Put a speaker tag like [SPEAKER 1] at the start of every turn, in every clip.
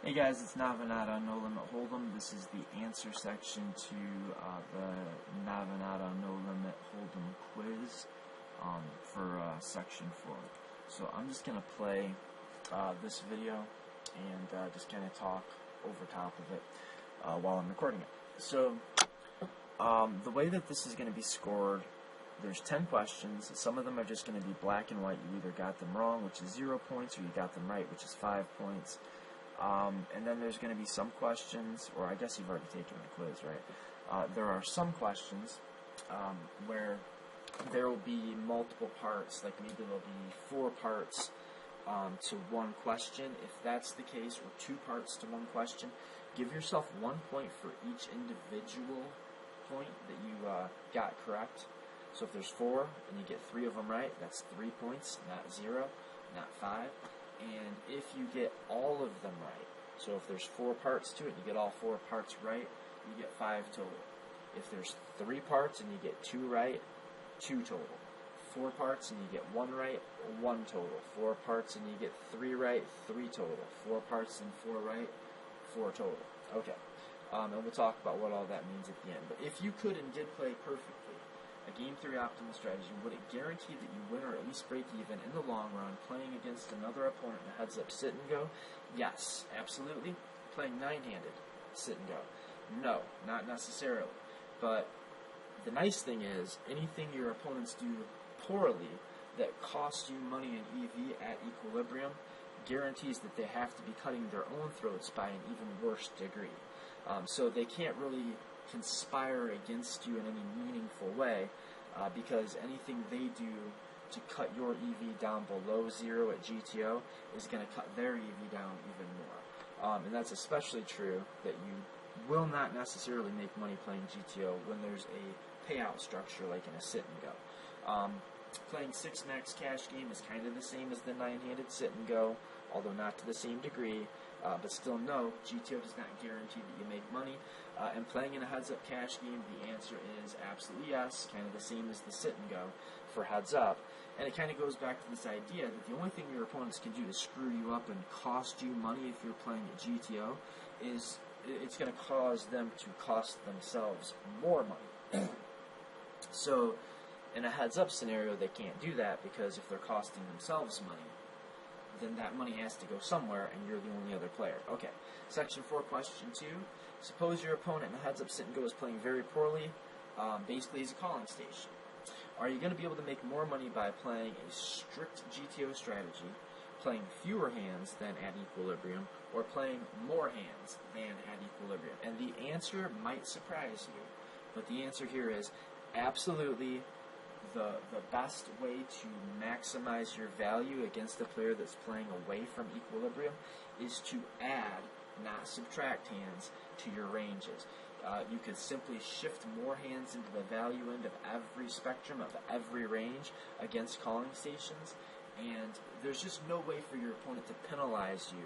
[SPEAKER 1] Hey guys, it's Navonod No Limit Hold'em. This is the answer section to the Navonod No Limit Hold'em quiz for section 4. So I'm just going to play this video and just kind of talk over top of it while I'm recording it. So the way that this is going to be scored, there's 10 questions. Some of them are just going to be black and white. You either got them wrong, which is 0 points, or you got them right, which is 5 points. And then there's going to be some questions, or I guess you've already taken the quiz, right? There are some questions where there will be multiple parts, like maybe there'll be 4 parts to one question. If that's the case, or 2 parts to one question, give yourself 1 point for each individual point that you got correct. So if there's 4 and you get 3 of them right, that's 3 points, not 0, not 5. And if you get all of them right, so if there's 4 parts to it and you get all 4 parts right, you get 5 total. If there's 3 parts and you get 2 right, 2 total. 4 parts and you get 1 right, 1 total. 4 parts and you get 3 right, 3 total. 4 parts and 4 right, 4 total. Okay, and we'll talk about what all that means at the end. But if you could and did play perfectly a Game 3 optimal strategy, would it guarantee that you win or at least break even in the long run playing against another opponent in a heads-up sit-and-go? Yes, absolutely. Playing 9-handed sit-and-go? No, not necessarily. But the nice thing is, anything your opponents do poorly that costs you money in EV at equilibrium guarantees that they have to be cutting their own throats by an even worse degree. So they can't really conspire against you in any meaningful way because anything they do to cut your EV down below 0 at GTO is going to cut their EV down even more. And that's especially true that you will not necessarily make money playing GTO when there's a payout structure like in a sit-and-go. Playing 6 max cash game is kind of the same as the 9-handed sit-and-go, although not to the same degree. But still, no, GTO does not guarantee that you make money. And playing in a heads-up cash game, the answer is absolutely yes, kind of the same as the sit-and-go for heads-up. And it kind of goes back to this idea that the only thing your opponents can do to screw you up and cost you money if you're playing at GTO is it's going to cause them to cost themselves more money. So in a heads-up scenario, they can't do that because if they're costing themselves money, then that money has to go somewhere, and you're the only other player. Okay, Section 4, Question 2. Suppose your opponent in a heads-up sit-and-go is playing very poorly, basically as a calling station. Are you going to be able to make more money by playing a strict GTO strategy, playing fewer hands than at equilibrium, or playing more hands than at equilibrium? And the answer might surprise you, but the answer here is absolutely. The best way to maximize your value against a player that's playing away from equilibrium is to add, not subtract hands to your ranges. You could simply shift more hands into the value end of every spectrum, of every range against calling stations, and there's just no way for your opponent to penalize you.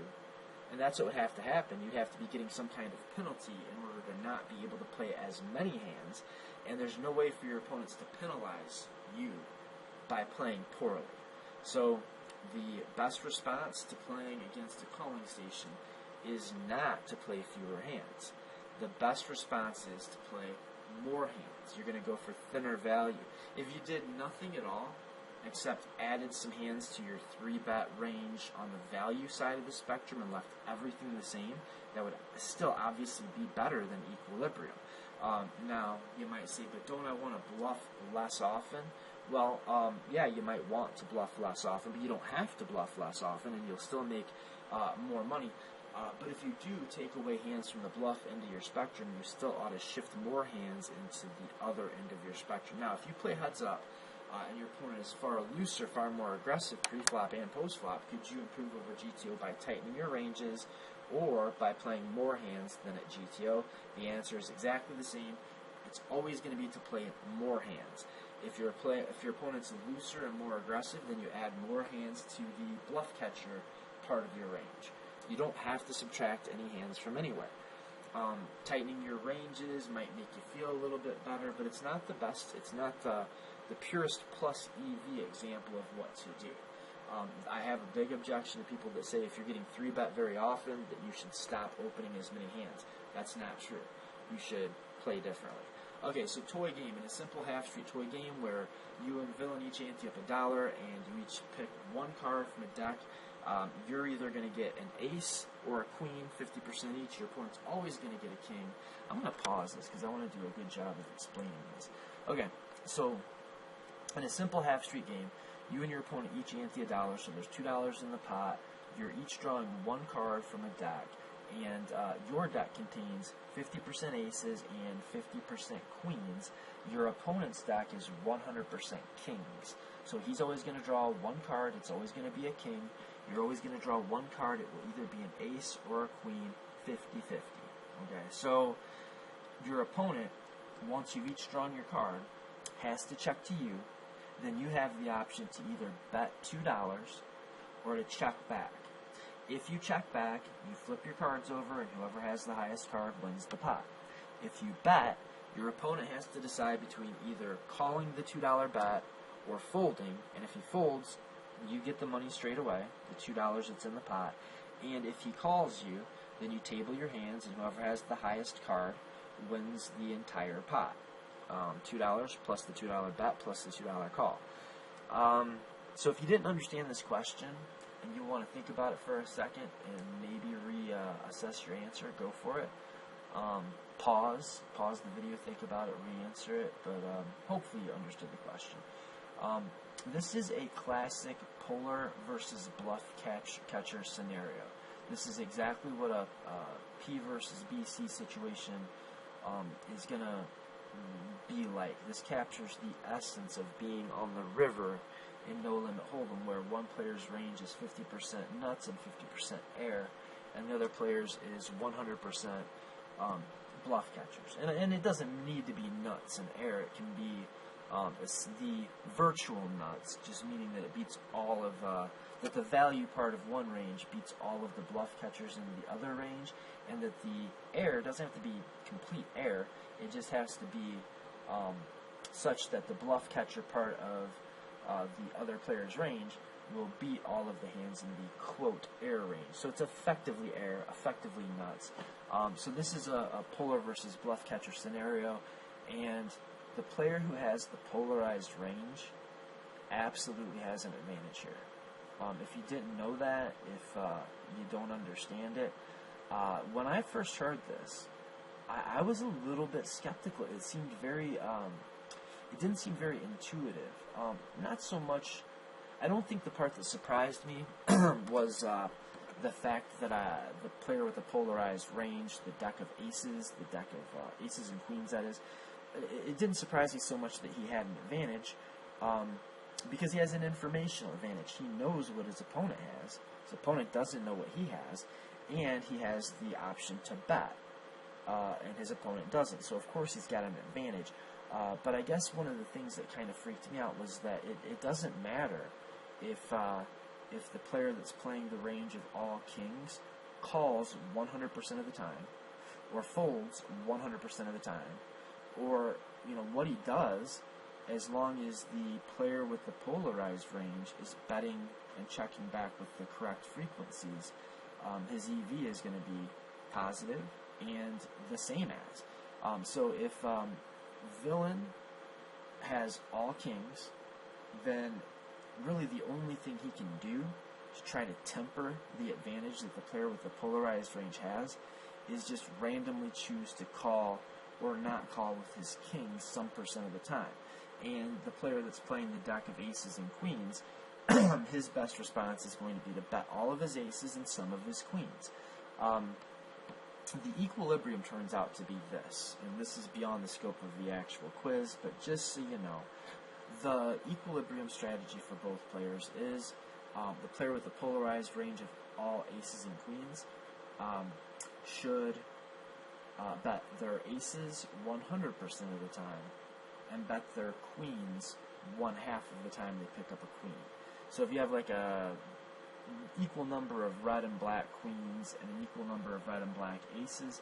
[SPEAKER 1] And that's what would have to happen. You'd have to be getting some kind of penalty in order to not be able to play as many hands, and there's no way for your opponents to penalize you by playing poorly. So the best response to playing against a calling station is not to play fewer hands. The best response is to play more hands. You're going to go for thinner value. If you did nothing at all, except added some hands to your 3-bet range on the value side of the spectrum and left everything the same, that would still obviously be better than equilibrium. Now, you might say, but don't I want to bluff less often? Well, yeah, you might want to bluff less often, but you don't have to bluff less often, and you'll still make more money. But if you do take away hands from the bluff end of your spectrum, you still ought to shift more hands into the other end of your spectrum. Now, if you play heads up, and your opponent is far looser, far more aggressive pre-flop and post-flop, could you improve over GTO by tightening your ranges or by playing more hands than at GTO? The answer is exactly the same. It's always going to be to play more hands. If your opponent's looser and more aggressive, then you add more hands to the bluff catcher part of your range. You don't have to subtract any hands from anywhere. Tightening your ranges might make you feel a little bit better, but it's not the best. It's not the purest plus EV example of what to do. I have a big objection to people that say if you're getting 3-bet very often, that you should stop opening as many hands. That's not true. You should play differently. Okay, so toy game. In a simple half-street toy game where you and villain each ante up $1 and you each pick one card from a deck, you're either going to get an ace or a queen, 50% each. Your opponent's always going to get a king. I'm going to pause this because I want to do a good job of explaining this. Okay, so in a simple half-street game, you and your opponent each ante $1, so there's $2 in the pot. You're each drawing one card from a deck, and your deck contains 50% aces and 50% queens. Your opponent's deck is 100% kings. So he's always going to draw one card. It's always going to be a king. You're always going to draw one card. It will either be an ace or a queen, 50-50. Okay, so your opponent, once you've each drawn your card, has to check to you. Then you have the option to either bet $2 or to check back. If you check back, you flip your cards over, and whoever has the highest card wins the pot. If you bet, your opponent has to decide between either calling the $2 bet or folding, and if he folds, you get the money straight away, the $2 that's in the pot. And if he calls you, then you table your hands, and whoever has the highest card wins the entire pot. $2 plus the $2 bet plus the $2 call. So if you didn't understand this question and you want to think about it for a second and maybe reassess your answer, go for it. Pause the video, think about it, re-answer it, but hopefully you understood the question. This is a classic polar versus bluff catcher scenario. This is exactly what a P versus BC situation is going to be like. This captures the essence of being on the river in No Limit Hold'em, where one player's range is 50% nuts and 50% air, and the other player's is 100% bluff catchers. And it doesn't need to be nuts and air. It can be the virtual nuts, just meaning that it beats all of that the value part of one range beats all of the bluff catchers in the other range, and that the air doesn't have to be complete air. It just has to be such that the bluff catcher part of the other player's range will beat all of the hands in the quote air range. So it's effectively air, effectively nuts. So this is a polar versus bluff catcher scenario, and the player who has the polarized range absolutely has an advantage here. If you didn't know that, if you don't understand it, when I first heard this, I was a little bit skeptical. It seemed very, it didn't seem very intuitive. Not so much, I don't think the part that surprised me was the fact that the player with the polarized range, the deck of aces, the deck of aces and queens, that is, it didn't surprise me so much that he had an advantage, because he has an informational advantage. He knows what his opponent has. His opponent doesn't know what he has, and he has the option to bet, and his opponent doesn't. So of course he's got an advantage. But I guess one of the things that kind of freaked me out was that it doesn't matter if the player that's playing the range of all kings calls 100% of the time, or folds 100% of the time, or what he does, as long as the player with the polarized range is betting and checking back with the correct frequencies, his EV is going to be positive and the same as. So if villain has all kings, then really the only thing he can do to try to temper the advantage that the player with the polarized range has is just randomly choose to call or not call with his kings some percent of the time. And the player that's playing the deck of aces and queens, his best response is going to be to bet all of his aces and some of his queens. The equilibrium turns out to be this, and this is beyond the scope of the actual quiz, but just so you know, the equilibrium strategy for both players is the player with the polarized range of all aces and queens should bet their aces 100% of the time and bet their queens 1/2 of the time they pick up a queen. So if you have like a equal number of red and black queens and an equal number of red and black aces,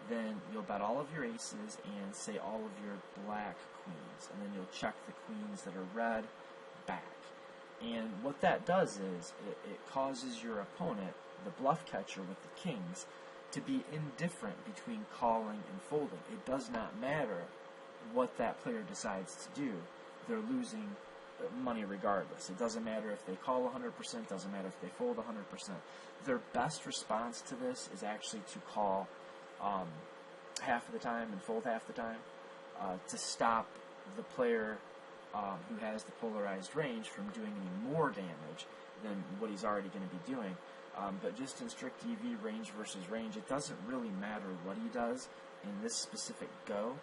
[SPEAKER 1] then you'll bet all of your aces and say all of your black queens, and then you'll check the queens that are red back. And what that does is it causes your opponent, the bluff catcher with the kings, to be indifferent between calling and folding. It does not matter what that player decides to do. They're losing money regardless. It doesn't matter if they call 100%, doesn't matter if they fold 100%. Their best response to this is actually to call half of the time and fold half the time to stop the player who has the polarized range from doing any more damage than what he's already going to be doing. But just in strict EV, range versus range, it doesn't really matter what he does in this specific go.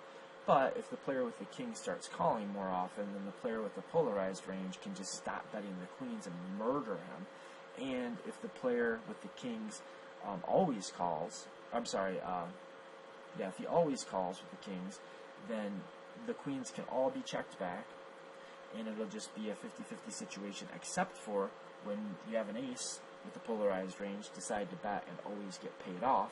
[SPEAKER 1] But if the player with the king starts calling more often, then the player with the polarized range can just stop betting the queens and murder him. And if the player with the kings always calls, if he always calls with the kings, then the queens can all be checked back, and it'll just be a 50-50 situation, except for when you have an ace with the polarized range, decide to bet and always get paid off,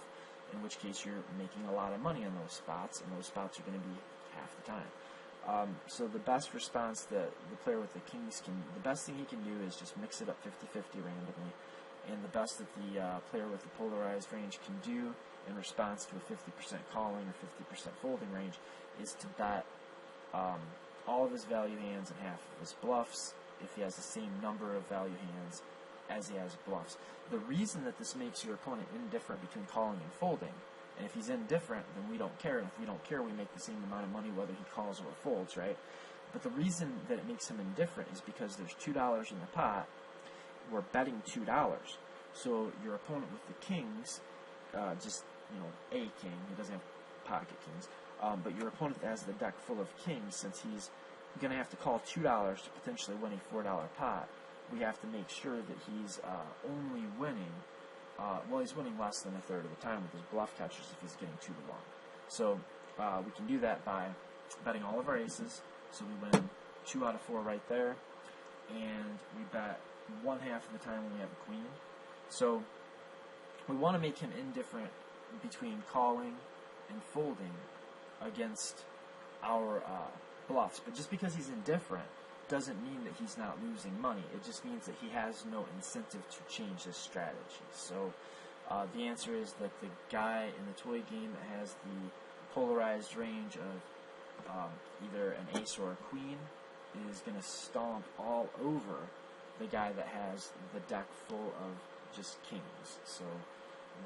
[SPEAKER 1] in which case you're making a lot of money on those spots, and those spots are going to be half the time. So the best response that the player with the kings the best thing he can do is just mix it up 50-50 randomly, and the best that the player with the polarized range can do in response to a 50% calling or 50% folding range is to bet all of his value hands and half of his bluffs if he has the same number of value hands as he has bluffs. The reason that this makes your opponent indifferent between calling and folding, and if he's indifferent, then we don't care, and if we don't care, we make the same amount of money whether he calls or folds, right? But the reason that it makes him indifferent is because there's $2 in the pot. We're betting $2. So your opponent with the kings, a king, he doesn't have pocket kings, but your opponent has the deck full of kings, since he's going to have to call $2 to potentially win a $4 pot. We have to make sure that he's only winning, he's winning less than a third of the time with his bluff catchers if he's getting 2 to 1. So we can do that by betting all of our aces, so we win 2 out of 4 right there, and we bet 1/2 of the time when we have a queen. So we want to make him indifferent between calling and folding against our bluffs, but just because he's indifferent doesn't mean that he's not losing money. It just means that he has no incentive to change his strategy. So the answer is that the guy in the toy game that has the polarized range of either an ace or a queen is going to stomp all over the guy that has the deck full of just kings. So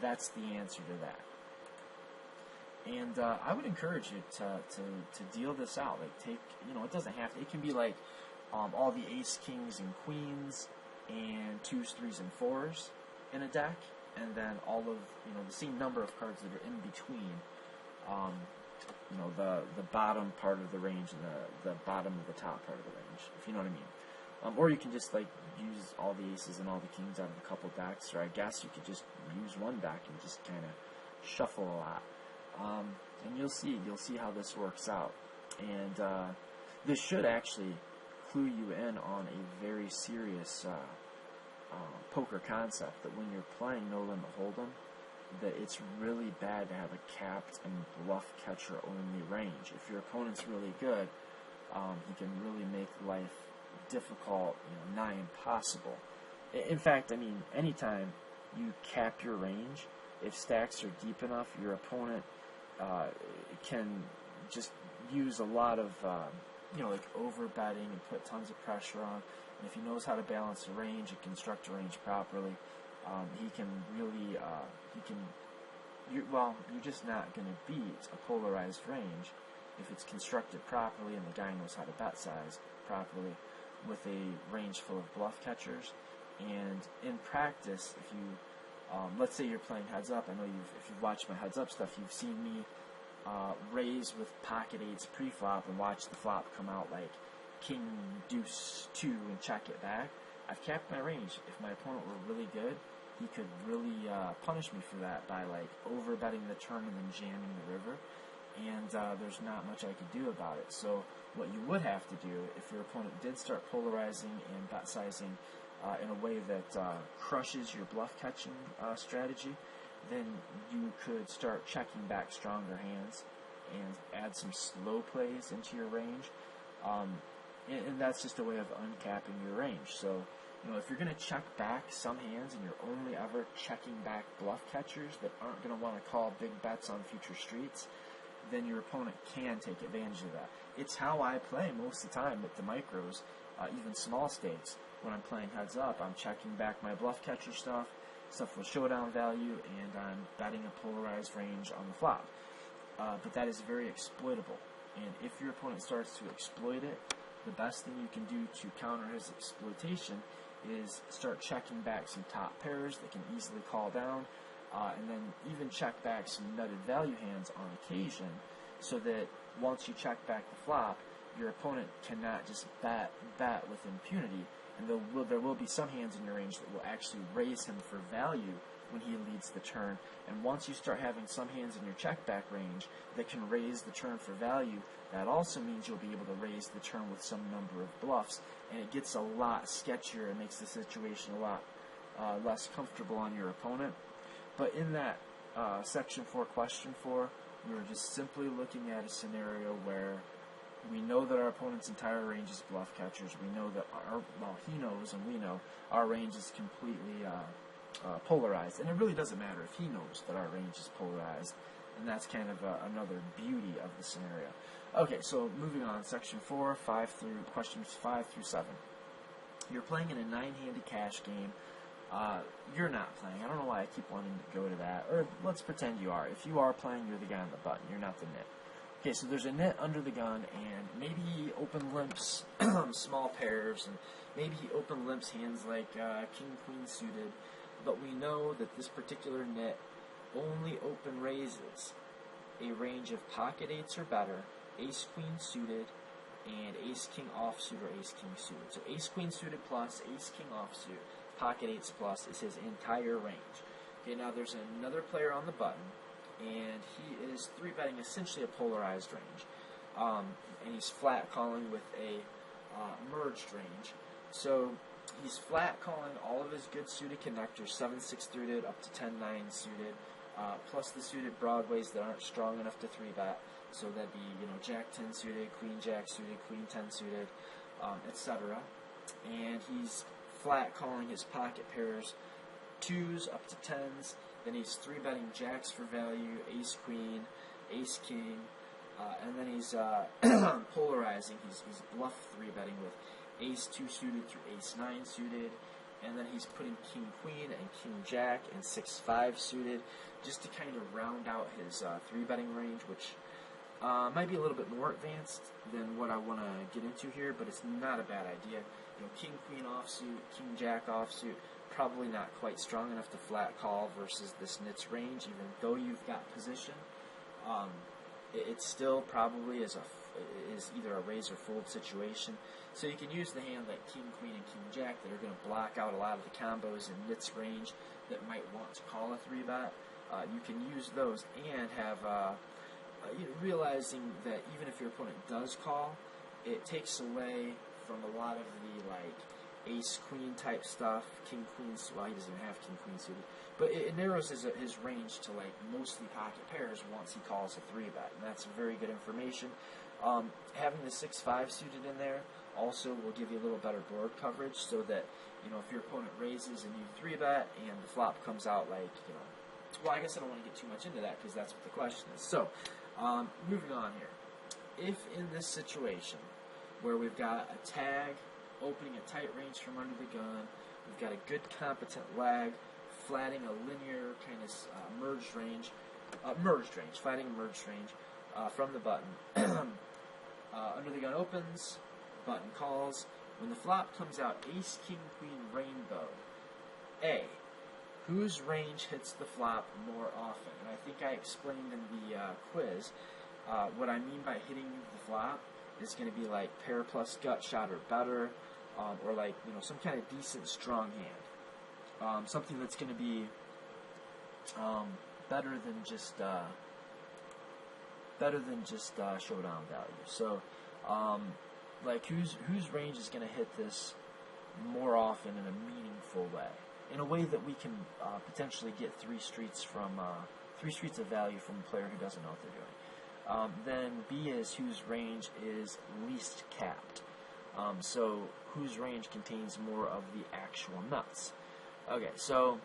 [SPEAKER 1] that's the answer to that. And I would encourage you to deal this out. Like, take, it doesn't have to. It can be like all the ace, kings, and queens, and 2s, 3s, and 4s in a deck, and then all of the same number of cards that are in between. The bottom part of the range and the bottom of the top part of the range, if you know what I mean. Or you can just use all the aces and all the kings out of a couple decks, or I guess you could just use one deck and just kind of shuffle a lot. And you'll see how this works out. And this should actually clue you in on a very serious poker concept, that when you're playing No Limit Hold'em, that it's really bad to have a capped and bluff catcher only range. If your opponent's really good, he can really make life difficult, nigh impossible. In fact, anytime you cap your range, if stacks are deep enough, your opponent can just use a lot of, over betting and put tons of pressure on. And if he knows how to balance the range and construct a range properly, he can really, you're just not going to beat a polarized range if it's constructed properly and the guy knows how to bet size properly with a range full of bluff catchers. And in practice, if you, let's say you're playing heads up, I know if you've watched my heads up stuff, you've seen me raise with pocket eights pre-flop and watch the flop come out like king, deuce, 2 and check it back. I've capped my range. If my opponent were really good, he could really punish me for that by over betting the turn and then jamming the river. And there's not much I could do about it. So what you would have to do, if your opponent did start polarizing and bet sizing in a way that crushes your bluff catching strategy, then you could start checking back stronger hands and add some slow plays into your range. and that's just a way of uncapping your range. So, if you're going to check back some hands and you're only ever checking back bluff catchers that aren't going to want to call big bets on future streets, then your opponent can take advantage of that. It's how I play most of the time at the micros, even small stakes. When I'm playing heads up, I'm checking back my bluff catcher stuff with showdown value, and I'm betting a polarized range on the flop. But that is very exploitable. And if your opponent starts to exploit it, the best thing you can do to counter his exploitation is start checking back some top pairs that can easily call down, and then even check back some nutted value hands on occasion, so that once you check back the flop, your opponent cannot just bet with impunity, and there will be some hands in your range that will actually raise him for value when he leads the turn. And once you start having some hands in your check back range that can raise the turn for value, that also means you'll be able to raise the turn with some number of bluffs, and it gets a lot sketchier. It makes the situation a lot less comfortable on your opponent. But in that section 4, question 4, we were just simply looking at a scenario where we know that our opponent's entire range is bluff catchers. We know that he knows and we know our range is completely polarized. And it really doesn't matter if he knows that our range is polarized. And that's kind of another beauty of the scenario. Okay, so moving on, section 4, questions 5 through 7. You're playing in a 9-handed cash game. You're not playing. I don't know why I keep wanting to go to that. Or let's pretend you are. If you are playing, you're the guy on the button. You're not the nit. Okay, so there's a nit under the gun, and maybe he open limps small pairs, and maybe he open limps hands like king, queen suited. But we know that this particular nit only open raises a range of pocket eights or better, ace queen suited, and ace king offsuit or ace king suited. So ace queen suited plus ace king offsuit, pocket eights plus is his entire range. Okay, now there's another player on the button, and he is 3-betting essentially a polarized range, and he's flat calling with a merged range. So he's flat calling all of his good suited connectors, 7-6 suited up to 10-9 suited, plus the suited broadways that aren't strong enough to 3-bet. So that'd be, Jack 10 suited, Queen Jack suited, Queen 10 suited, etc. And he's flat calling his pocket pairs, 2s up to 10s. Then he's 3-betting jacks for value, ace queen, ace king, and then he's polarizing. He's bluff 3-betting with ace 2 suited through ace 9 suited, and then he's putting king queen and king jack and 6-5 suited, just to kind of round out his 3-betting range, which might be a little bit more advanced than what I want to get into here, but it's not a bad idea. King queen offsuit, king jack offsuit, probably not quite strong enough to flat call versus this nit's range, even though you've got position. It still probably is either a raise or fold situation. So you can use the hand like king queen and king jack that are going to block out a lot of the combos in nit's range that might want to call a 3-bet. You can use those and have realizing that even if your opponent does call, it takes away from a lot of the ace queen type stuff, king queen. Well, he doesn't have king queen suited, but it narrows his range to mostly pocket pairs once he calls a 3-bet, and that's very good information. Having the 6-5 suited in there also will give you a little better board coverage, so that if your opponent raises and you 3-bet and the flop comes out well, I guess I don't want to get too much into that because that's what the question is. So moving on here, if in this situation where we've got a tag opening a tight range from under the gun, we've got a good competent lag, flatting a linear kind of flatting a merged range from the button. Under the gun opens, button calls. When the flop comes out, ace, king, queen, rainbow. A, whose range hits the flop more often? And I think I explained in the quiz what I mean by hitting the flop is going to be pair plus gut shot or better, or some kind of decent strong hand, something that's going to be better than just showdown value. So whose range is going to hit this more often in a meaningful way, in a way that we can potentially get 3 streets of value from a player who doesn't know what they're doing. Then B is whose range is least capped. So whose range contains more of the actual nuts? Okay, so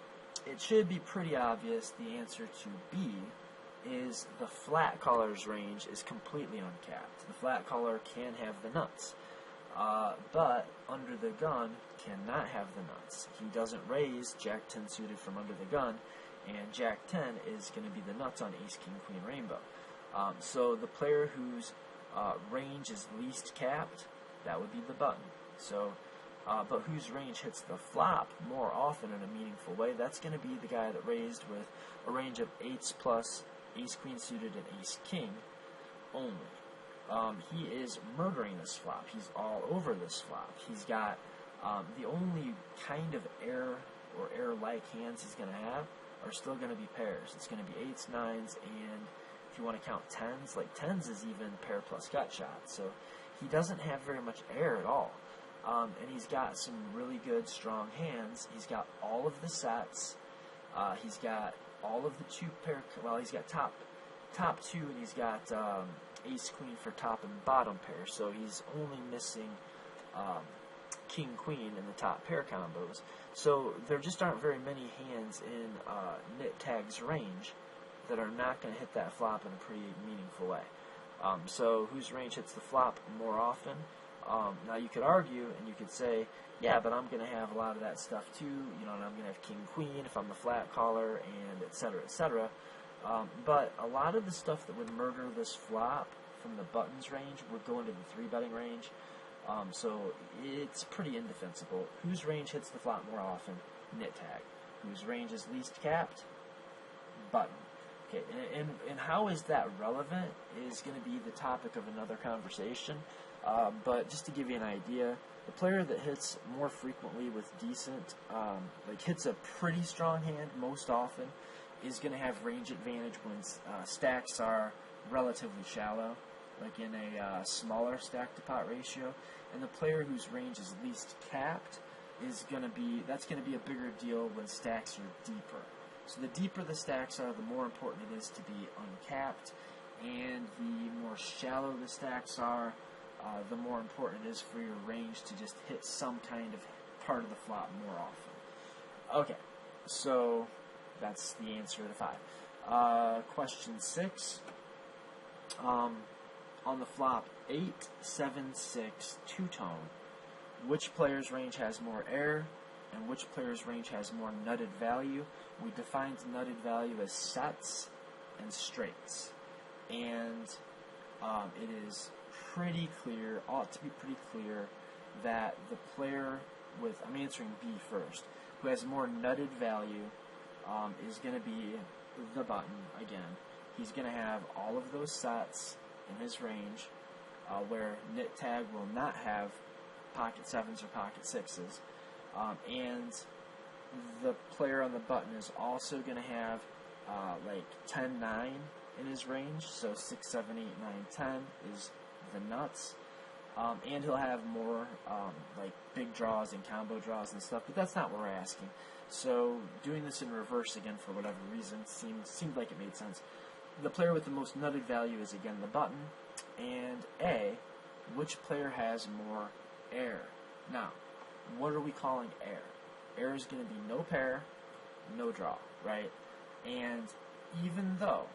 [SPEAKER 1] it should be pretty obvious. The answer to B is the flat collar's range is completely uncapped. The flat collar can have the nuts, but under the gun cannot have the nuts. He doesn't raise Jack 10 suited from under the gun, and Jack 10 is going to be the nuts on Ace, King, Queen, Rainbow. So the player whose range is least capped, that would be the button. So, but whose range hits the flop more often in a meaningful way, that's going to be the guy that raised with a range of 8s plus Ace, Queen suited, and Ace, King only. He is murdering this flop. He's all over this flop. He's got the only kind of air or air-like hands he's going to have are still going to be pairs. It's going to be 8s, 9s, and if you want to count 10s, like 10s is even pair plus gut shot. So he doesn't have very much air at all. And he's got some really good, strong hands. He's got all of the sets. He's got all of the two-pair, well, he's got top two, and he's got Ace, Queen for top and bottom pair. So he's only missing King, Queen in the top pair combos. So there just aren't very many hands in Nit Tag's range that are not going to hit that flop in a pretty meaningful way. So whose range hits the flop more often? Now you could argue and you could say, yeah, but I'm going to have a lot of that stuff too, you know, and I'm going to have King, Queen if I'm the flat caller, and etc., etc. But a lot of the stuff that would murder this flop from the buttons range would go into the 3-betting range. So it's pretty indefensible. Whose range hits the flop more often? Nit Tag. Whose range is least capped? Button. Okay, and how is that relevant is going to be the topic of another conversation. But just to give you an idea, the player that hits more frequently with decent, like hits a pretty strong hand most often, is going to have range advantage when stacks are relatively shallow, like in a smaller stack to pot ratio. And the player whose range is least capped is going to be, that's going to be a bigger deal when stacks are deeper. So the deeper the stacks are, the more important it is to be uncapped, and the more shallow the stacks are, the more important it is for your range to just hit some kind of part of the flop more often. Okay, so that's the answer to 5. Question 6. On the flop 8, 7, 6, two-tone, which player's range has more air and which player's range has more nutted value? We defined nutted value as sets and straights. And it is pretty clear, ought to be pretty clear, that the player with, I'm answering B first, who has more nutted value is going to be the button again. He's going to have all of those sets in his range, where Nit Tag will not have pocket 7s or pocket 6s. And the player on the button is also going to have like 10, 9 in his range, so 6, 7, 8, 9, 10 is the nuts. And he'll have more like big draws and combo draws and stuff, but that's not what we're asking. So doing this in reverse again for whatever reason seemed like it made sense. The player with the most nutted value is again the button. And A, which player has more air? Now, what are we calling air? Air is going to be no pair, no draw, right? And even though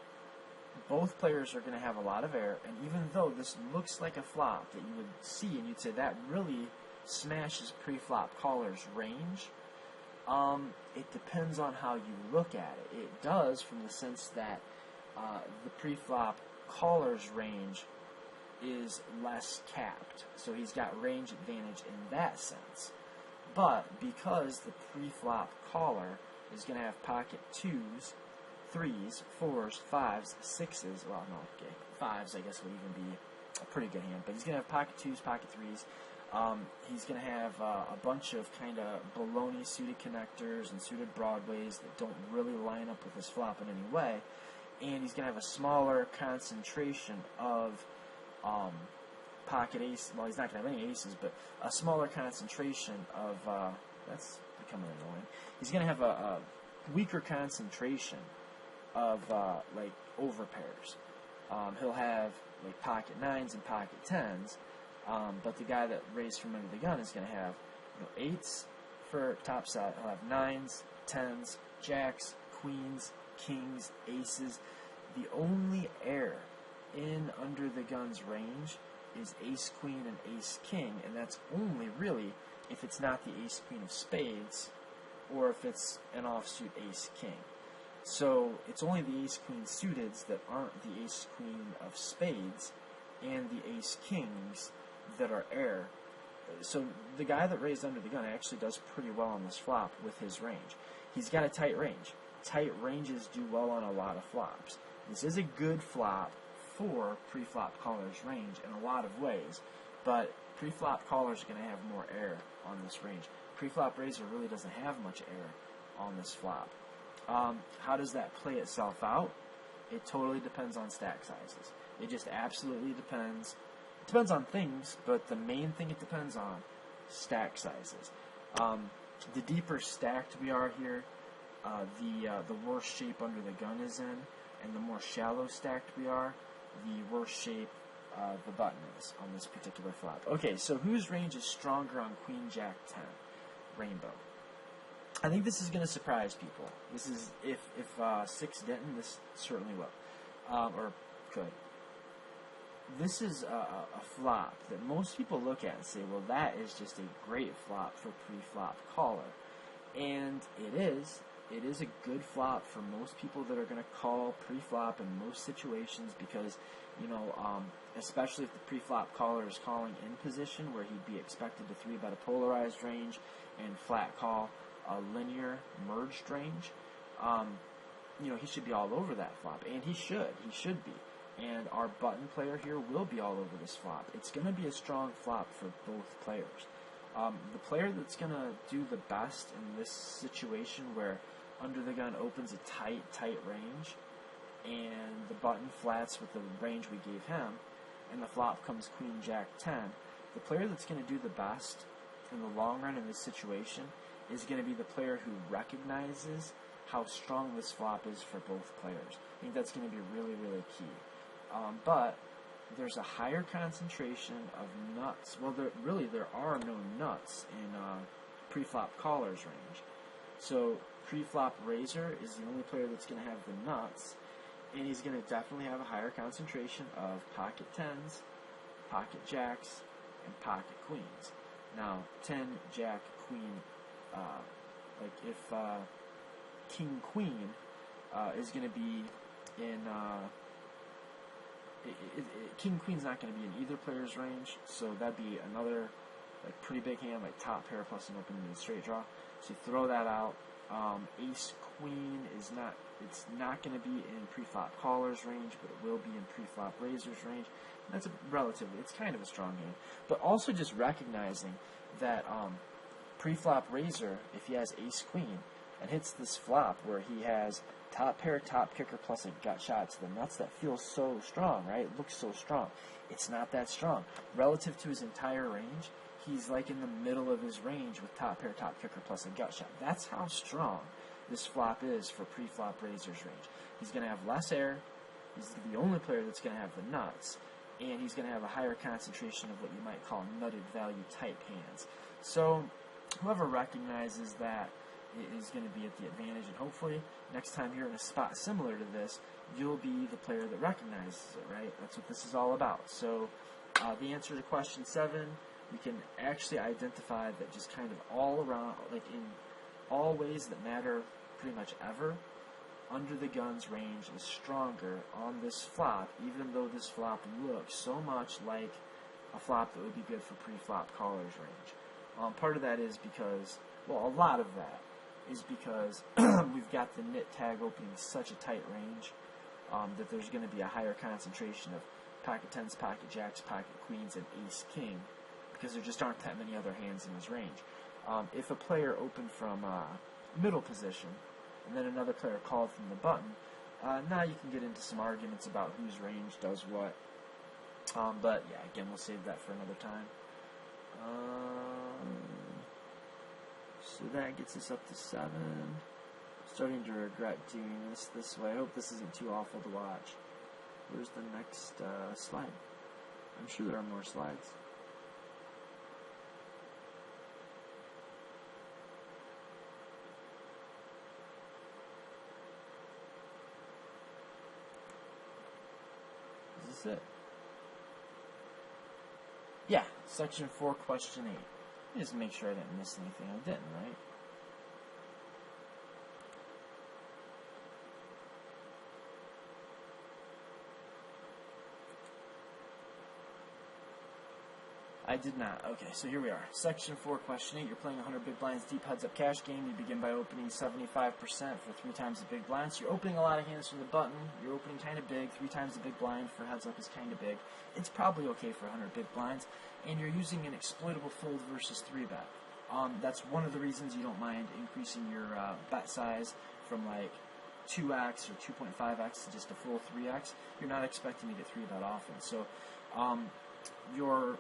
[SPEAKER 1] both players are going to have a lot of air, and even though this looks like a flop that you would see and you'd say that really smashes pre-flop caller's range, it depends on how you look at it. It does from the sense that the pre-flop caller's range is less capped, so he's got range advantage in that sense. But because the pre-flop caller is going to have pocket 2s, 3s, 4s, 5s, 6s, well, no, okay, 5s I guess would even be a pretty good hand, but he's going to have pocket 2s, pocket 3s. He's going to have a bunch of kind of baloney suited connectors and suited broadways that don't really line up with his flop in any way. And he's going to have a smaller concentration of pocket ace. Well, he's not going to have any aces, but a smaller concentration of, that's becoming annoying. He's going to have a weaker concentration of, like, overpairs. He'll have, like, pocket 9s and pocket 10s, But the guy that raised from under the gun is going to have, eights for top set. He'll have nines, tens, jacks, queens, kings, aces. The only air in under the gun's range is ace queen and ace king, and that's only really if it's not the ace queen of spades or if it's an offsuit ace king. So it's only the ace queen suiteds that aren't the ace queen of spades and the ace kings that are air. So the guy that raised under the gun actually does pretty well on this flop with his range. He's got a tight range. Tight ranges do well on a lot of flops. This is a good flop for pre-flop caller's range in a lot of ways, but pre-flop caller's going to have more air on this range. Pre-flop raiser really doesn't have much air on this flop. How does that play itself out? It totally depends on stack sizes. It just absolutely depends. It depends on things, but the main thing it depends on, stack sizes. The deeper stacked we are here, the worse shape under the gun is in, and the more shallow stacked we are, the worse shape the button is on this particular flop. Okay, so whose range is stronger on Queen Jack 10? Rainbow. I think this is going to surprise people. This is, if 6 didn't, this certainly will. Or could. This is a flop that most people look at and say, well, that is just a great flop for pre-flop caller. And it is. It is a good flop for most people that are going to call pre-flop in most situations because, especially if the pre-flop caller is calling in position where he'd be expected to 3-bet a polarized range and flat call a linear merged range, he should be all over that flop, and he should be. And our button player here will be all over this flop. It's going to be a strong flop for both players. The player that's going to do the best in this situation where under the gun opens a tight range and the button flats with the range we gave him and the flop comes Queen Jack 10, the player that's going to do the best in the long run in this situation is going to be the player who recognizes how strong this flop is for both players. I think that's going to be really, really key. But there's a higher concentration of nuts. Well, there are no nuts in pre-flop caller's range. So pre-flop raiser is the only player that's going to have the nuts, and he's going to definitely have a higher concentration of pocket tens, pocket jacks, and pocket queens. Now, 10, jack, queen, like if king, queen is going to be in... King Queen's not going to be in either player's range, so that'd be another pretty big hand, like top pair plus an open and straight draw. So you throw that out. Ace Queen is not. It's not going to be in pre-flop caller's range, but it will be in pre-flop raiser's range. And that's it's kind of a strong hand. But also just recognizing that pre-flop raiser, if he has Ace Queen and hits this flop where he has top pair, top kicker, plus a gut shot to the nuts, that feels so strong, right? It looks so strong. It's not that strong. Relative to his entire range, he's like in the middle of his range with top pair, top kicker, plus a gut shot. That's how strong this flop is for pre-flop raiser's range. He's going to have less air. He's the only player that's going to have the nuts. And he's going to have a higher concentration of what you might call nutted value type hands. So whoever recognizes that is going to be at the advantage, and hopefully next time you're in a spot similar to this, you'll be the player that recognizes it, right? That's what this is all about. So the answer to question 7, we can actually identify that just kind of all around, like in all ways that matter pretty much ever, under the gun's range is stronger on this flop, even though this flop looks so much like a flop that would be good for pre-flop caller's range. Part of that is because, well, a lot of that is because we've got the nit tag opening such a tight range that there's going to be a higher concentration of pocket tens, pocket jacks, pocket queens, and ace king, because there just aren't that many other hands in his range. If a player opened from middle position, and then another player called from the button, now you can get into some arguments about whose range does what. But yeah, again, we'll save that for another time. So that gets us up to 7. Starting to regret doing this way. I hope this isn't too awful to watch. Where's the next slide? I'm sure there are more slides. this it? Yeah, section 4, question 8. Just make sure I didn't miss anything. I didn't, right? I did not. Okay, so here we are. Section 4, question 8. You're playing 100 big blinds deep heads-up cash game. You begin by opening 75% for 3 times the big blind. So you're opening a lot of hands from the button. You're opening kind of big. 3 times the big blind for heads-up is kind of big. It's probably okay for 100 big blinds. And you're using an exploitable fold versus 3-bet. That's one of the reasons you don't mind increasing your bet size from like 2x or 2.5x to just a full 3x. You're not expecting to get 3-bet often. So your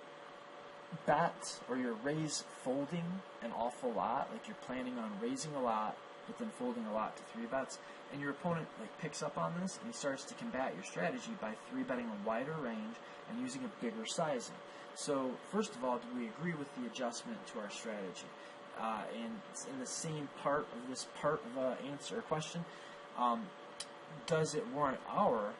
[SPEAKER 1] bet or your raise folding an awful lot, like you're planning on raising a lot but then folding a lot to 3-bets, and your opponent like picks up on this and he starts to combat your strategy by 3-betting a wider range and using a bigger sizing. So first of all, do we agree with the adjustment to our strategy? And in the same part of this part of answer or question, does it warrant our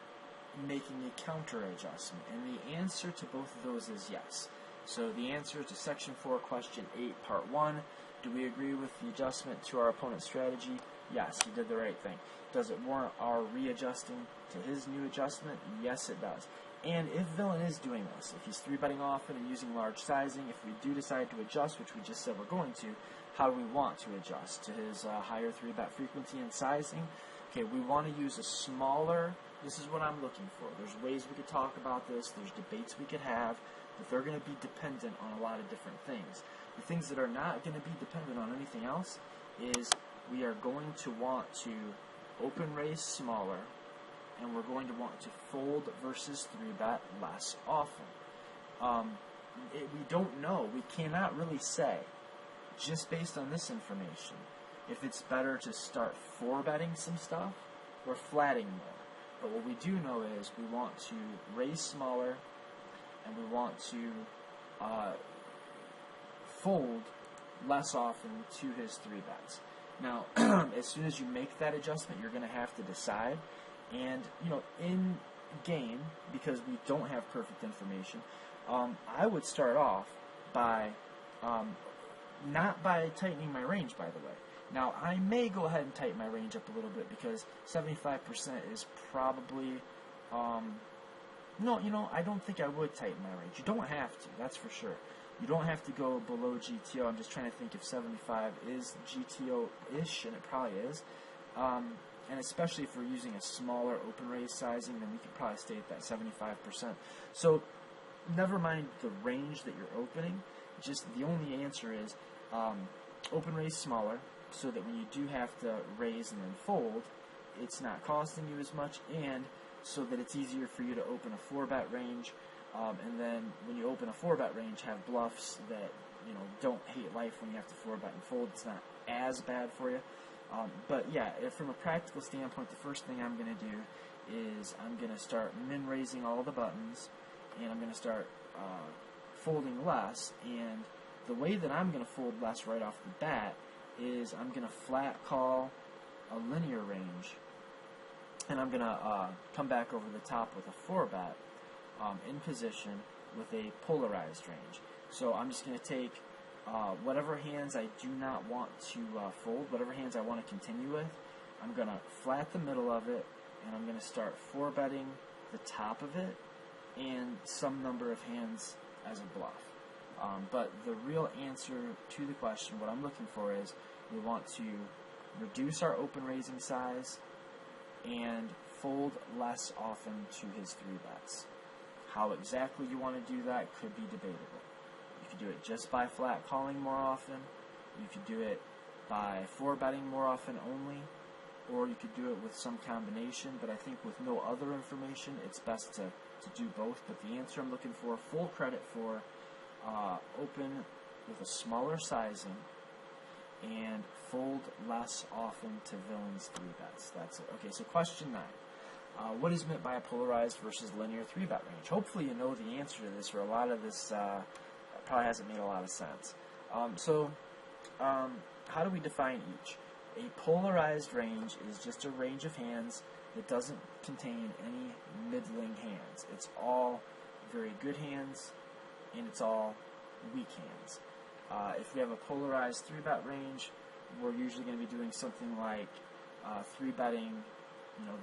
[SPEAKER 1] making a counter adjustment? And the answer to both of those is yes. So the answer to section 4, question 8, part 1, do we agree with the adjustment to our opponent's strategy? Yes, he did the right thing. Does it warrant our readjusting to his new adjustment? Yes, it does. And if villain is doing this, if he's 3-betting often and using large sizing, if we do decide to adjust, which we just said we're going to, how do we want to adjust? To his higher 3-bet frequency and sizing? Okay, we want to use a smaller, this is what I'm looking for. There's ways we could talk about this, there's debates we could have, but they're going to be dependent on a lot of different things. The things that are not going to be dependent on anything else is we are going to want to open raise smaller, and we're going to want to fold versus 3-bet less often. We don't know. We cannot really say, just based on this information, if it's better to start 4-betting some stuff or flatting more. But what we do know is we want to raise smaller, and we want to fold less often to his 3-bets. Now, as soon as you make that adjustment, you're going to have to decide. And, in game, because we don't have perfect information, I would start off by, not by tightening my range, by the way. Now, I may go ahead and tighten my range up a little bit because 75% is probably, no, I don't think I would tighten my range. You don't have to, that's for sure. You don't have to go below GTO. I'm just trying to think if 75 is GTO-ish, and it probably is. And especially if we're using a smaller open raise sizing, then we could probably stay at that 75%. So never mind the range that you're opening. Just the only answer is open raise smaller, so that when you do have to raise and then fold, it's not costing you as much, and so that it's easier for you to open a 4-bet range, and then when you open a 4-bet range, have bluffs that don't hate life when you have to 4-bet and fold. It's not as bad for you. But yeah, from a practical standpoint, the first thing I'm going to do is I'm going to start min-raising all the buttons, and I'm going to start folding less. And the way that I'm going to fold less right off the bat is I'm going to flat call a linear range, and I'm going to come back over the top with a 4-bet in position with a polarized range. So I'm just going to take whatever hands I do not want to fold, whatever hands I want to continue with, I'm going to flat the middle of it, and I'm going to start 4-betting the top of it and some number of hands as a bluff. But the real answer to the question, what I'm looking for is we want to reduce our open raising size and fold less often to his 3-bets. How exactly you want to do that could be debatable. You could do it just by flat calling more often, you could do it by 4-betting more often only, or you could do it with some combination, but I think with no other information, it's best to do both. But the answer I'm looking for, full credit for open with a smaller sizing and fold less often to villain's 3-bets. That's it. Okay, so question 9. What is meant by a polarized versus linear 3-bet range? Hopefully you know the answer to this, or a lot of this probably hasn't made a lot of sense. How do we define each? A polarized range is just a range of hands that doesn't contain any middling hands. It's all very good hands, and it's all weak hands. If we have a polarized 3-bet range, we're usually going to be doing something like 3-betting,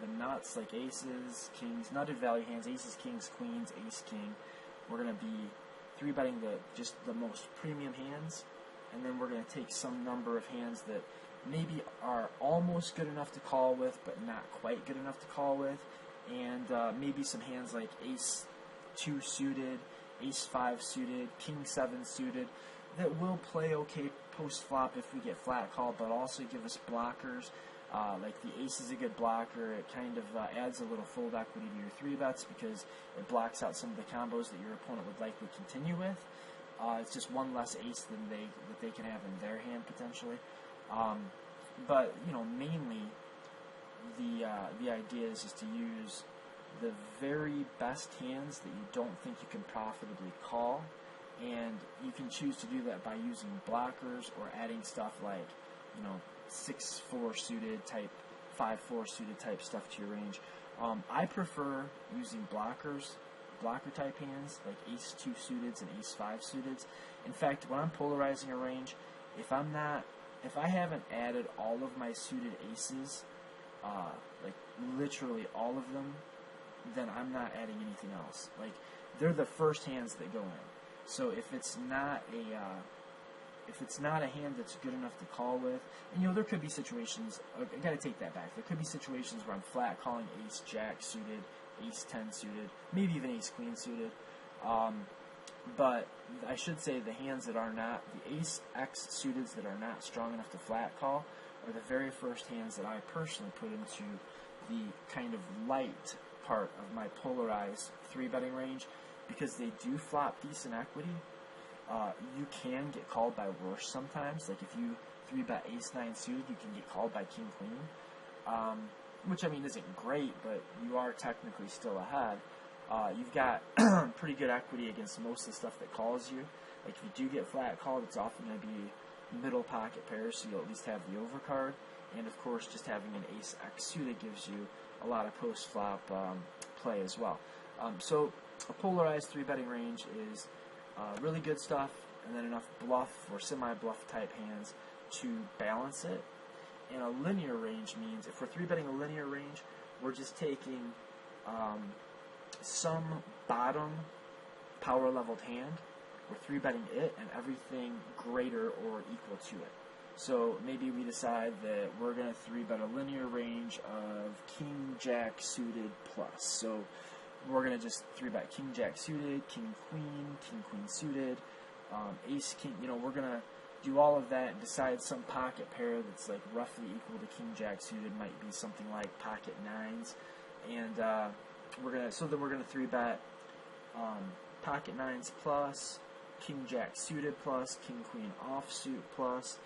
[SPEAKER 1] the nuts like aces, kings, nutted value hands, aces, kings, queens, ace, king. We're going to be 3-betting just the most premium hands, and then we're going to take some number of hands that maybe are almost good enough to call with, but not quite good enough to call with, and maybe some hands like ace 2 suited, ace 5 suited, king 7 suited, that will play okay post flop if we get flat called, but also give us blockers. Like the ace is a good blocker. It kind of adds a little fold equity to your 3-bets because it blocks out some of the combos that your opponent would likely continue with. It's just one less ace than they can have in their hand potentially. But mainly the idea is just to use the very best hands that you don't think you can profitably call, and you can choose to do that by using blockers or adding stuff like 6-4 suited type, 5-4 suited type stuff to your range. I prefer using blocker type hands like ace 2 suiteds and ace 5 suiteds. In fact, when I'm polarizing a range, if I haven't added all of my suited aces, like literally all of them, then I'm not adding anything else. Like, they're the first hands that go in. So if it's not a hand that's good enough to call with, and there could be situations, I gotta take that back, there could be situations where I'm flat calling ace jack suited, ace 10 suited, maybe even ace queen suited, but I should say the hands that are not, the ace x suiteds that are not strong enough to flat call are the very first hands that I personally put into the kind of light part of my polarized 3-betting range, because they do flop decent equity. You can get called by worse sometimes. Like if you 3-bet ace 9 suited, you can get called by king queen, which isn't great, but you are technically still ahead. You've got pretty good equity against most of the stuff that calls you. Like if you do get flat called, it's often going to be middle pocket pairs, so you'll at least have the overcard. And of course, just having an ace x suited gives you a lot of post flop play as well. So a polarized 3-betting range is really good stuff, and then enough bluff or semi-bluff type hands to balance it. And a linear range means, if we're 3-betting a linear range, we're just taking some bottom power leveled hand, we're 3-betting it, and everything greater or equal to it. So maybe we decide that we're going to 3-bet a linear range of king jack suited plus. So we're going to just 3-bet king jack suited, king queen suited, ace king. We're going to do all of that and decide some pocket pair that's like roughly equal to king jack suited, might be something like pocket nines, and we're going to 3-bet pocket nines plus, king jack suited plus, king queen offsuit plus,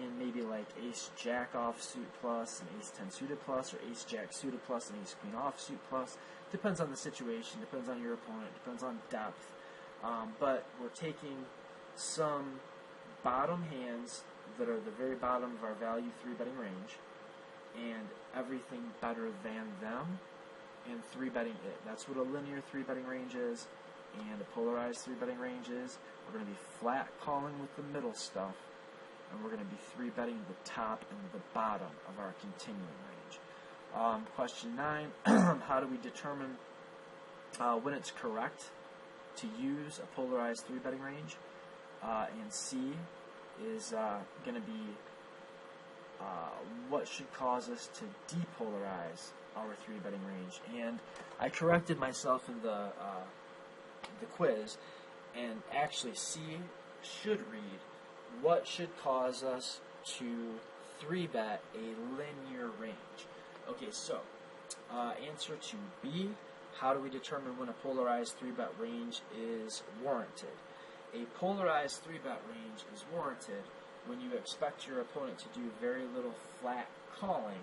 [SPEAKER 1] and maybe like ace jack offsuit plus, and ace 10 suited plus, or ace jack suited plus, and ace queen offsuit plus. Depends on the situation, depends on your opponent, depends on depth. But we're taking some bottom hands that are the very bottom of our value 3-betting range, and everything better than them, and 3-betting it. That's what a linear 3-betting range is, and a polarized 3-betting range is. We're going to be flat calling with the middle stuff, and we're going to be 3-betting the top and the bottom of our continuing range. Question 9, how do we determine when it's correct to use a polarized 3-betting range? And C is going to be what should cause us to depolarize our 3-betting range. And I corrected myself in the quiz, and actually C should read, what should cause us to 3-bet a linear range? Okay, so answer to B, how do we determine when a polarized 3-bet range is warranted? A polarized 3-bet range is warranted when you expect your opponent to do very little flat calling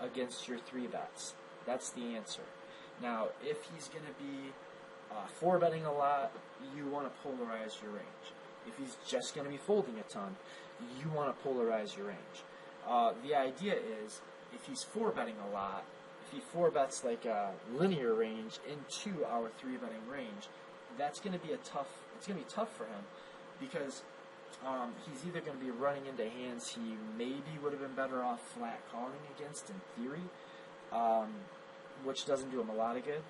[SPEAKER 1] against your 3-bets. That's the answer. Now, if he's going to be 4-betting a lot, you want to polarize your range. If he's just going to be folding a ton, you want to polarize your range. The idea is, if he's 4-betting a lot,
[SPEAKER 2] if he 4-bets like a linear range into our 3-betting range, that's going to be it's going to be tough for him, because he's either going to be running into hands he maybe would have been better off flat calling against in theory, which doesn't do him a lot of good,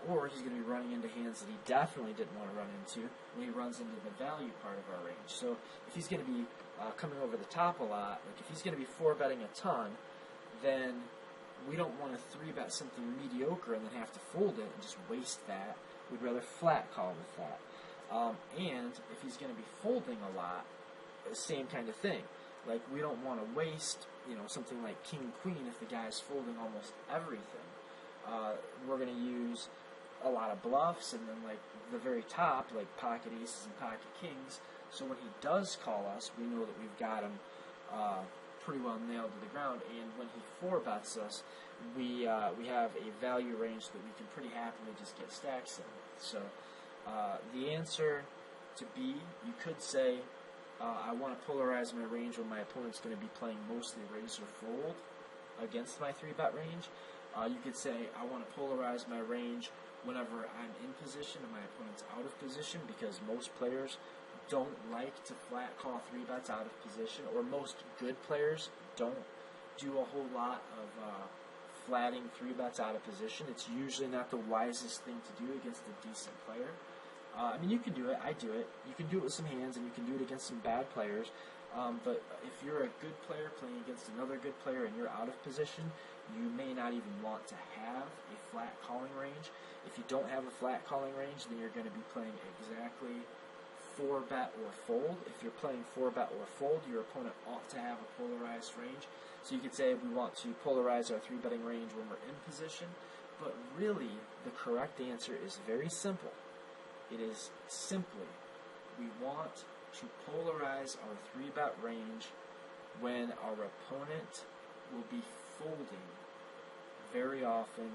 [SPEAKER 2] or he's going to be running into hands that he definitely didn't want to run into when he runs into the value part of our range. So if he's going to be coming over the top a lot, like if he's going to be 4-betting a ton, then we don't want to 3-bet something mediocre and then have to fold it and just waste that. We'd rather flat call with that. And if he's going to be folding a lot, same kind of thing. Like, we don't want to waste, something like king, queen if the guy's folding almost everything. We're going to use a lot of bluffs, and then, like, the very top, like pocket aces and pocket kings. So when he does call us, we know that we've got him pretty well nailed to the ground. And when he 4-bets us, we have a value range that we can pretty happily just get stacks in with. So the answer to B, you could say, I want to polarize my range when my opponent's going to be playing mostly raise or fold against my 3-bet range. You could say, I want to polarize my range whenever I'm in position and my opponent's out of position, because most players don't like to flat call 3-bets out of position, or most good players don't do a whole lot of flatting 3-bets out of position. It's usually not the wisest thing to do against a decent player. I mean, you can do it. I do it. You can do it with some hands, and you can do it against some bad players. But if you're a good player playing against another good player and you're out of position, you may not even want to have a flat calling range. If you don't have a flat calling range, then you're going to be playing exactly 4-bet or fold. If you're playing 4-bet or fold, your opponent ought to have a polarized range. So you could say we want to polarize our 3-betting range when we're in position. But really, the correct answer is very simple. It is simply, we want to polarize our 3-bet range when our opponent will be folding very often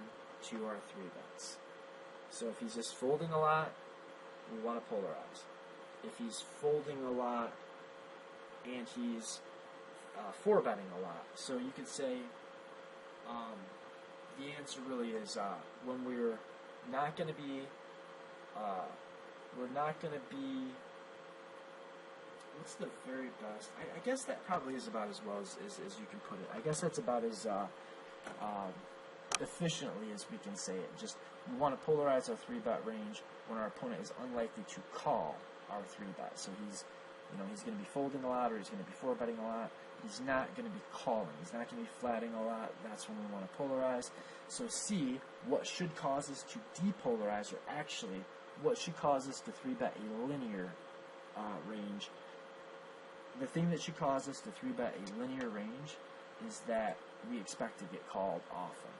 [SPEAKER 2] to our 3-bets. So if he's just folding a lot, we want to polarize. If he's folding a lot and he's 4-betting a lot, so you could say the answer really is when we're not going to be what's the very best? I guess that probably is about as well as you can put it. I guess that's about as efficiently as we can say it. Just, we want to polarize our 3-bet range when our opponent is unlikely to call our 3-bet. So he's going to be folding a lot, or he's going to be 4-betting a lot. He's not going to be calling. He's not going to be flatting a lot. That's when we want to polarize. So C, what should cause us to depolarize, or actually, what should cause us to 3-bet a linear range? The thing that should cause us to 3-bet a linear range is that we expect to get called often.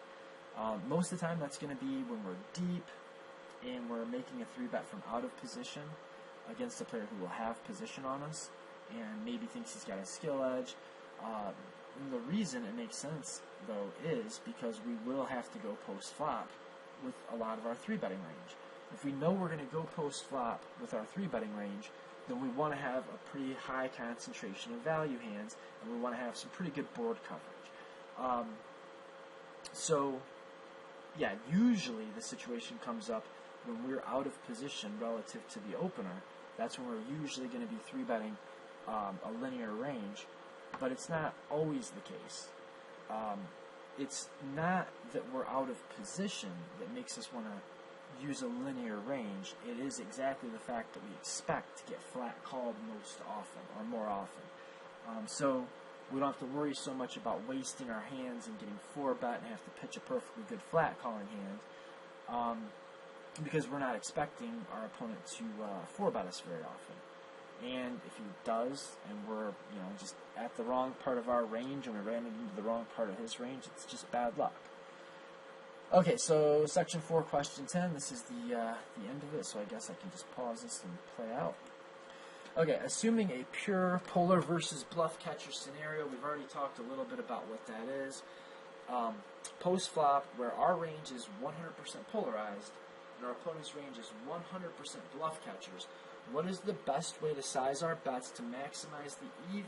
[SPEAKER 2] Most of the time, that's going to be when we're deep and we're making a 3-bet from out of position against a player who will have position on us and maybe thinks he's got a skill edge. And the reason it makes sense, though, is because we will have to go post-flop with a lot of our 3-betting range. If we know we're going to go post-flop with our 3-betting range, then we want to have a pretty high concentration of value hands, and we want to have some pretty good board coverage. So, yeah, usually the situation comes up when we're out of position relative to the opener. That's when we're usually going to be 3-betting a linear range, but it's not always the case. It's not that we're out of position that makes us want to use a linear range. It is exactly the fact that we expect to get flat called most often, or more often. So we don't have to worry so much about wasting our hands and getting 4-bet and have to pitch a perfectly good flat calling hand, because we're not expecting our opponent to 4-bet us very often. And if he does, and we're just at the wrong part of our range, and we ran into the wrong part of his range, it's just bad luck. Okay, so section 4, question 10. This is the end of it, so I guess I can just pause this and play out. Okay, assuming a pure polar versus bluff catcher scenario, we've already talked a little bit about what that is. Post-flop, where our range is 100% polarized, and our opponent's range is 100% bluff catchers, what is the best way to size our bets to maximize the EV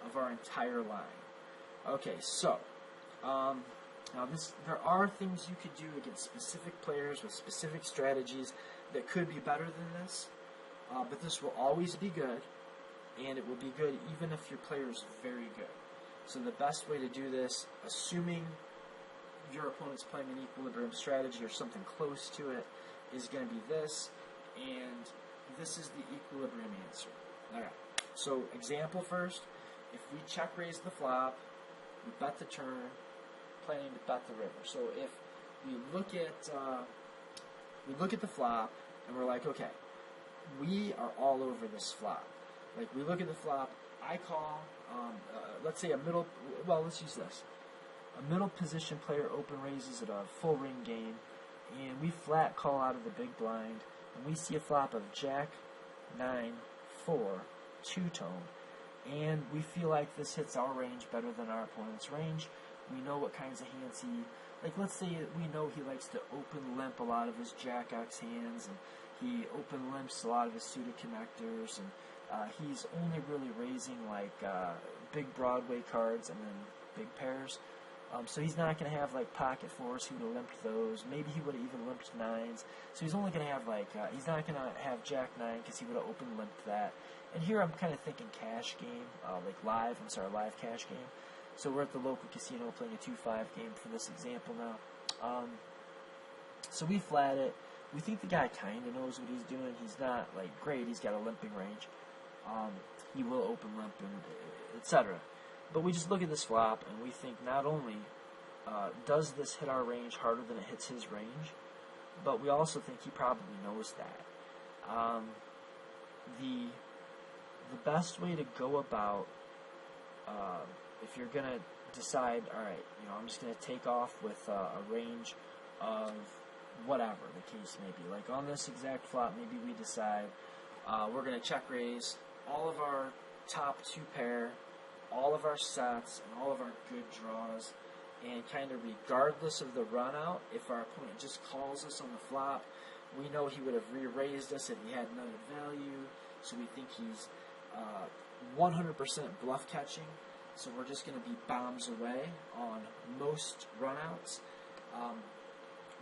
[SPEAKER 2] of our entire line? Okay, so Now, there are things you could do against specific players with specific strategies that could be better than this, but this will always be good, and it will be good even if your player is very good. So the best way to do this, assuming your opponent's playing an equilibrium strategy or something close to it, is going to be this, and this is the equilibrium answer. Alright, so example first, if we check raise the flop, we bet the turn, planning to bet the river. So if we look at the flop and we're like, okay, we are all over this flop. Like, we look at the flop, I call, let's say let's use this. A middle position player open raises at a full ring game, and we flat call out of the big blind, and we see a flop of Jack, 9, 4, 2-tone, and we feel like this hits our range better than our opponent's range. We know what kinds of hands like, let's say we know he likes to open limp a lot of his Jack X hands, and he open limps a lot of his suited connectors, and he's only really raising like big Broadway cards and then big pairs. So he's not going to have like pocket fours. He would have limped those. Maybe he would have even limped nines. So he's only going to have like he's not going to have Jack 9 because he would have open limped that. And here I'm kind of thinking cash game, live cash game. So we're at the local casino playing a 2-5 game for this example now. So we flat it. We think the guy kind of knows what he's doing. He's not like great. He's got a limping range. He will open limp and etc. But we just look at this flop and we think not only does this hit our range harder than it hits his range, but we also think he probably knows that. The best way to go about if you're gonna decide, all right, I'm just gonna take off with a range of whatever the case may be. Like on this exact flop, maybe we decide we're gonna check raise all of our top 2 pair, all of our sets, and all of our good draws, and kind of regardless of the run out, if our opponent just calls us on the flop, we know he would have re-raised us if he had none of value, so we think he's 100% bluff catching, so we're just going to be bombs away on most runouts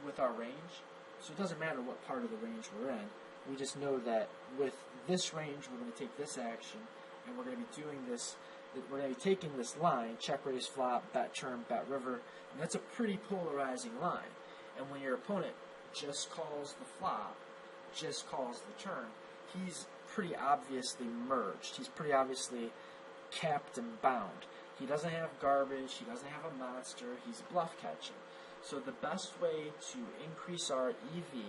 [SPEAKER 2] with our range. So it doesn't matter what part of the range we're in, we just know that with this range we're going to take this action, and we're going to be doing this. We're going to be taking this line, check raise flop, bet turn, bet river, and that's a pretty polarizing line. And when your opponent just calls the flop, just calls the turn, he's pretty obviously merged. He's pretty obviously capped and bound. He doesn't have garbage, he doesn't have a monster, he's bluff catching. So the best way to increase our EV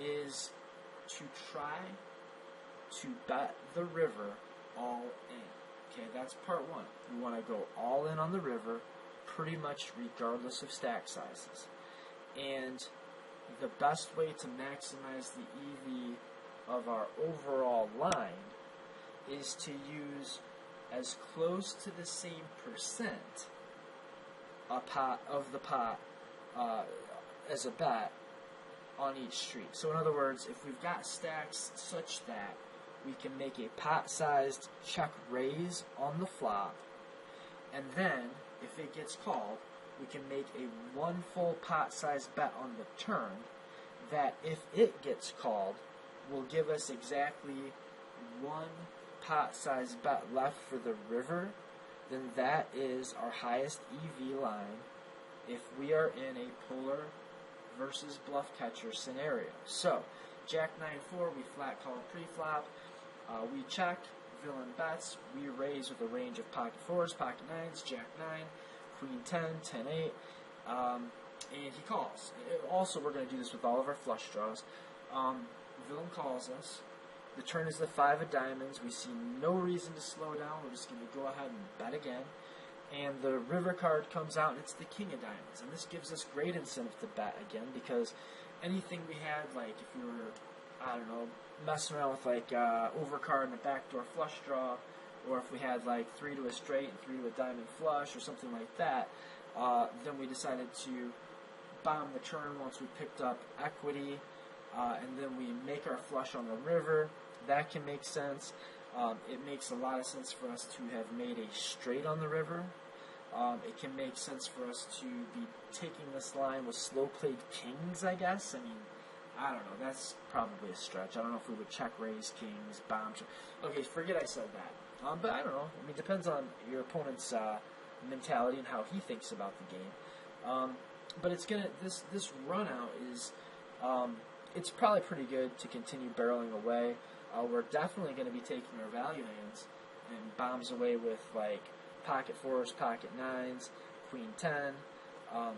[SPEAKER 2] is to try to bet the river all in. Okay, that's part one. We want to go all in on the river, pretty much regardless of stack sizes. And the best way to maximize the EV of our overall line is to use as close to the same percent of the pot as a bet on each street. So in other words, if we've got stacks such that we can make a pot-sized check raise on the flop, and then, if it gets called, we can make a one full pot-sized bet on the turn that, if it gets called, will give us exactly one pot-sized bet left for the river. Then that is our highest EV line if we are in a polar versus bluff catcher scenario. So, Jack 9-4, we flat call pre-flop. We check, villain bets, we raise with a range of pocket 4s, pocket 9s, Jack 9, Queen 10, 10-8, and he calls. Also, we're going to do this with all of our flush draws. Villain calls us. The turn is the 5 of diamonds. We see no reason to slow down. We're just going to go ahead and bet again. And the river card comes out, and it's the king of diamonds. And this gives us great incentive to bet again, because anything we had, like if we were, I don't know, messing around with like overcard and a backdoor flush draw, or if we had like 3 to a straight and 3 to a diamond flush or something like that, then we decided to bomb the turn once we picked up equity, and then we make our flush on the river. That can make sense. It makes a lot of sense for us to have made a straight on the river, It can make sense for us to be taking this line with slow-played kings, I guess. I mean, I don't know. That's probably a stretch. I don't know if we would check raise kings, bomb. Okay, forget I said that. But I don't know. I mean, it depends on your opponent's mentality and how he thinks about the game. But it's gonna this run out is it's probably pretty good to continue barreling away. We're definitely going to be taking our value hands and bombs away with like pocket fours, pocket nines, queen 10.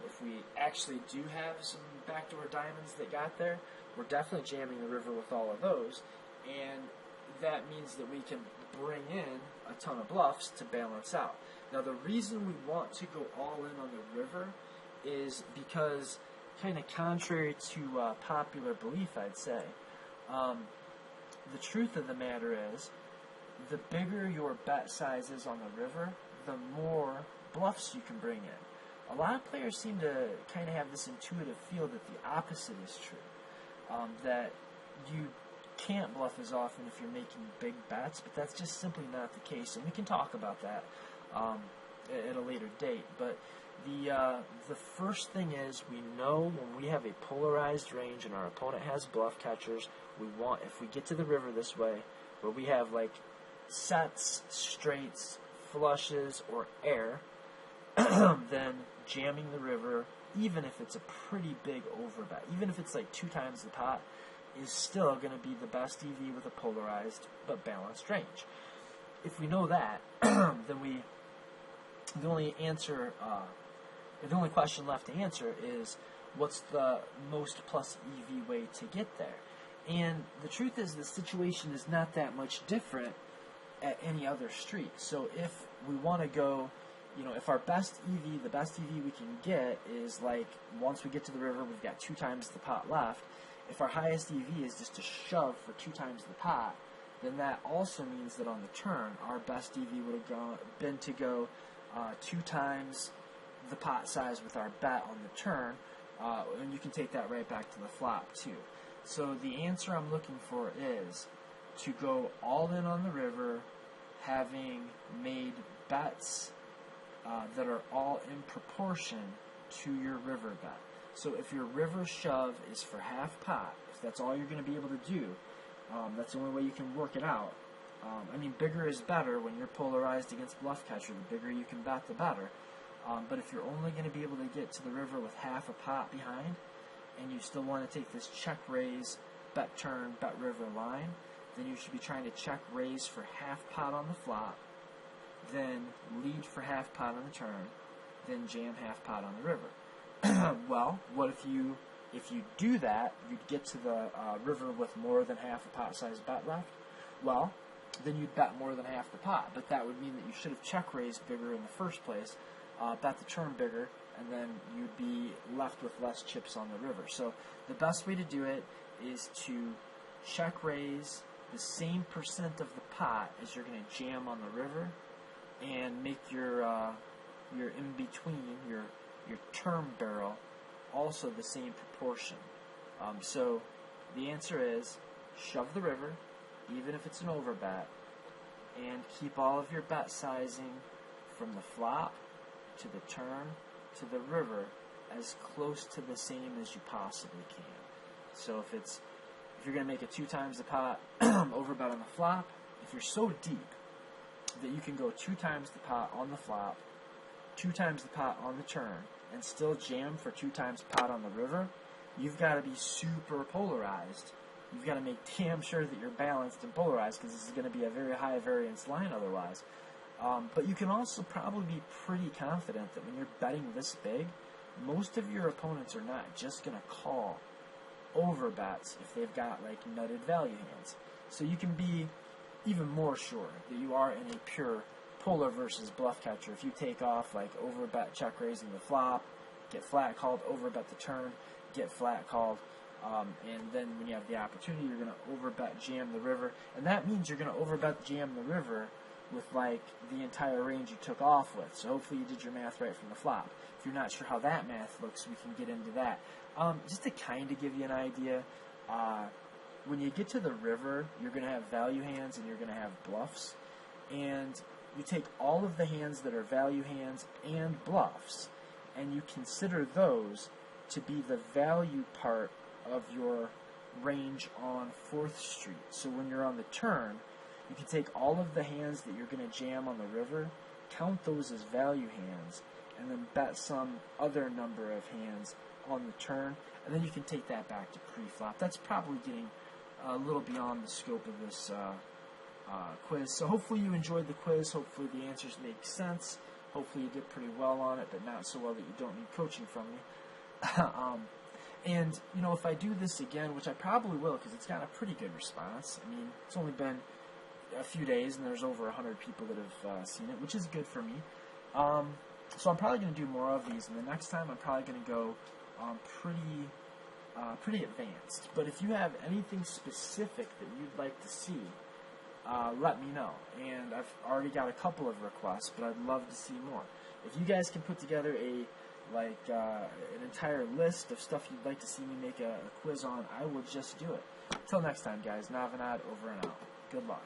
[SPEAKER 2] If we actually do have some backdoor diamonds that got there, we're definitely jamming the river with all of those, and that means that we can bring in a ton of bluffs to balance out. Now, the reason we want to go all in on the river is because, kind of contrary to popular belief, I'd say, the truth of the matter is, the bigger your bet size is on the river, the more bluffs you can bring in. A lot of players seem to kind of have this intuitive feel that the opposite is true, that you can't bluff as often if you're making big bets, but that's just simply not the case, and we can talk about that at a later date. But the first thing is, we know when we have a polarized range and our opponent has bluff catchers, we want, if we get to the river this way, where we have like sets, straights, flushes, or air, then jamming the river, even if it's a pretty big overbet, even if it's like 2 times the pot, is still going to be the best EV with a polarized but balanced range. If we know that, then the only question left to answer is, what's the most plus EV way to get there? And the truth is, the situation is not that much different at any other street. So if we want to go, if our best EV, the best EV we can get is like, once we get to the river, we've got 2 times the pot left. If our highest EV is just to shove for 2 times the pot, then that also means that on the turn, our best EV would have been to go 2 times the pot size with our bet on the turn, and you can take that right back to the flop too. So the answer I'm looking for is to go all in on the river, having made bets that are all in proportion to your river bet. So if your river shove is for half pot, if that's all you're going to be able to do, that's the only way you can work it out. Bigger is better when you're polarized against bluff catcher. The bigger you can bet, the better. But if you're only going to be able to get to the river with half a pot behind, and you still want to take this check raise, bet turn, bet river line, then you should be trying to check raise for half pot on the flop, then lead for half pot on the turn, then jam half pot on the river. Well, what if you do that, you'd get to the river with more than half a pot size bet left? Well, then you'd bet more than half the pot, but that would mean that you should have check raised bigger in the first place, bet the turn bigger, and then you'd be left with less chips on the river. So the best way to do it is to check raise the same percent of the pot as you're going to jam on the river, and make your in between, your turn barrel, also the same proportion. So the answer is shove the river, even if it's an overbet, and keep all of your bet sizing from the flop to the turn to the river as close to the same as you possibly can. So if you're going to make it 2 times the pot overbet on the flop, if you're so deep that you can go 2 times the pot on the flop, 2 times the pot on the turn, and still jam for 2 times pot on the river, you've got to be super polarized. You've got to make damn sure that you're balanced and polarized, because this is going to be a very high variance line otherwise. But you can also probably be pretty confident that when you're betting this big, most of your opponents are not just going to call overbets if they've got like nutted value hands. So you can be even more sure that you are in a pure polar versus bluff catcher. If you take off like overbet check raising the flop, get flat called, overbet the turn, get flat called, and then when you have the opportunity, you're going to overbet jam the river, and that means you're going to overbet jam the river with like the entire range you took off with. So hopefully you did your math right from the flop. If you're not sure how that math looks, we can get into that. Just to kind of give you an idea, when you get to the river, you're going to have value hands and you're going to have bluffs. And you take all of the hands that are value hands and bluffs, and you consider those to be the value part of your range on 4th Street. So when you're on the turn, you can take all of the hands that you're going to jam on the river, count those as value hands, and then bet some other number of hands on the turn, and then you can take that back to pre-flop. That's probably getting a little beyond the scope of this quiz. So hopefully you enjoyed the quiz. Hopefully the answers make sense. Hopefully you did pretty well on it, but not so well that you don't need coaching from me. And, you know, if I do this again, which I probably will because it's got a pretty good response. I mean, it's only been a few days and there's over 100 people that have seen it, which is good for me. So I'm probably going to do more of these, and the next time I'm probably going to go pretty advanced. But if you have anything specific that you'd like to see, let me know. And I've already got a couple of requests, but I'd love to see more. If you guys can put together an entire list of stuff you'd like to see me make a quiz on, I will just do it. Until next time, guys, Navonod over and out. Good luck.